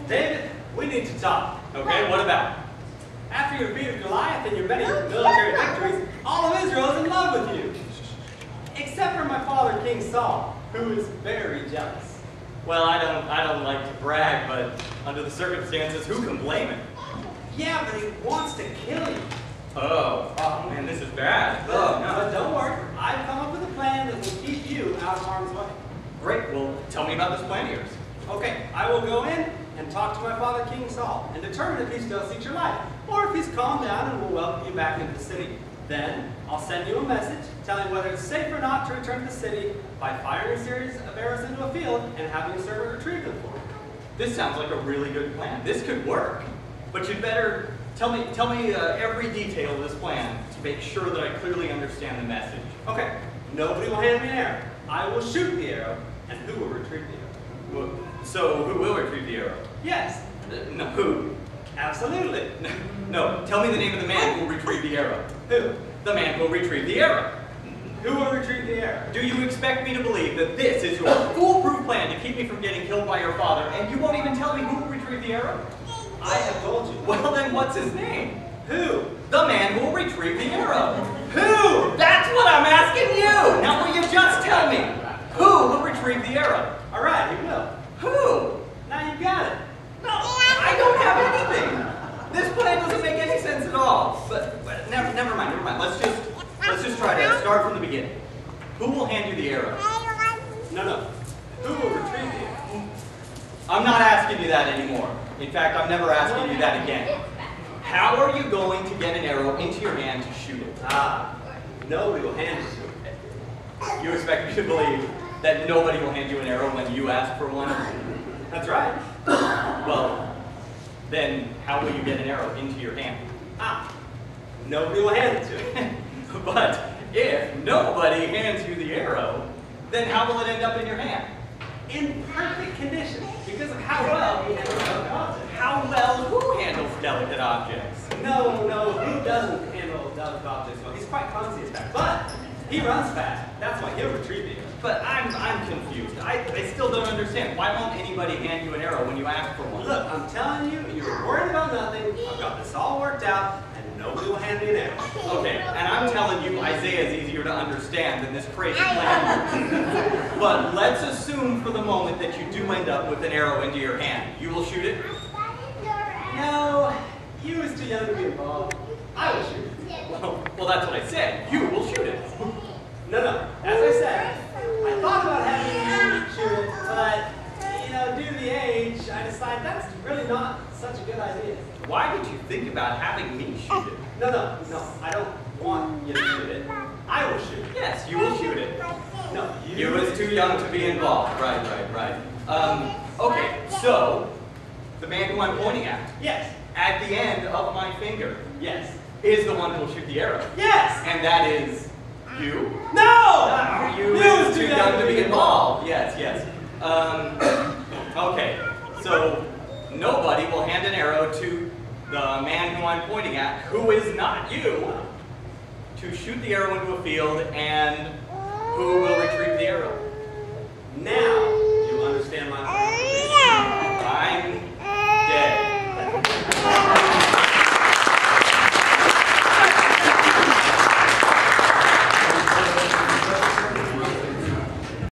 David, we need to talk. Okay, what about? After your defeat of Goliath and your many military victories, all of Israel is in love with you. Except for my father, King Saul, who is very jealous. Well, I don't like to brag, but under the circumstances, who can blame him? Yeah, but he wants to kill you. Oh man, this is bad. But don't worry, I've come up with a plan that will keep you out of harm's way. Great, well, tell me about this plan of yours. Okay, I will go in and talk to my father, King Saul, and determine if he still seeks your life, or if he's calmed down and will welcome you back into the city. Then, I'll send you a message telling whether it's safe or not to return to the city by firing a series of arrows into a field and having a servant retrieve them for you. This sounds like a really good plan. This could work. But you'd better tell me every detail of this plan to make sure that I clearly understand the message. Okay, nobody will hand me an arrow. I will shoot the arrow, and who will retrieve the arrow? Well, so who will retrieve the arrow? Yes. No, who? Absolutely. No, tell me the name of the man who will retrieve the arrow. Who? The man who will retrieve the arrow. Who will retrieve the arrow? Do you expect me to believe that this is your foolproof plan to keep me from getting killed by your father, and you won't even tell me who will retrieve the arrow? I have told you. Well, then what's his name? Who? The man who will retrieve the arrow. Who? That's what I'm asking you! Now will you just tell me? Who will retrieve the arrow? All right, he will. Who? Now you've got it. No, I don't have anything. This plan doesn't make any sense at all. But never mind. Let's just try to start from the beginning. Who will hand you the arrow? No. Who will retrieve the arrow? I'm not asking you that anymore. In fact, I'm never asking you that again. How are you going to get an arrow into your hand to shoot it? Nobody will hand it to you. You expect me to believe that nobody will hand you an arrow when you ask for one? That's right. Well, then how will you get an arrow into your hand? Nobody will hand it to you. But if nobody hands you the arrow, then how will it end up in your hand? In perfect condition, because of how well he handles delicate objects. How well who handles delicate objects? No, who doesn't handle delicate objects well? He's quite clumsy as fact, but he runs fast. That's why he'll retrieve the arrow. But I'm confused. I still don't understand. Why won't anybody hand you an arrow when you ask for one? Look, I'm telling you, you're worried about nothing. I've got this all worked out, and nobody will hand me an arrow. Okay, and I'm telling you, Isaiah is easier to understand than this crazy plan. But let's assume for the moment that you do end up with an arrow into your hand. You will shoot it? No, you was too young to be involved. I will shoot it. Well, that's what I said. You will shoot it. No. As I said, I thought about having you shoot it, but, due to the age, I decided that's really not such a good idea. Why did you think about having me shoot it? No, I don't want you to shoot it. I will shoot it. Yes, you will shoot it. No, You was too young to be involved. Right. Okay, so, the man who I'm pointing at, Yes. at the end of my finger, Yes. is the one who will shoot the arrow. Yes! And that is you? No! You was too young to be involved. Yes. Okay, so nobody will hand an arrow to the man who I'm pointing at, who is not you, to shoot the arrow into a field, and who will retrieve the arrow?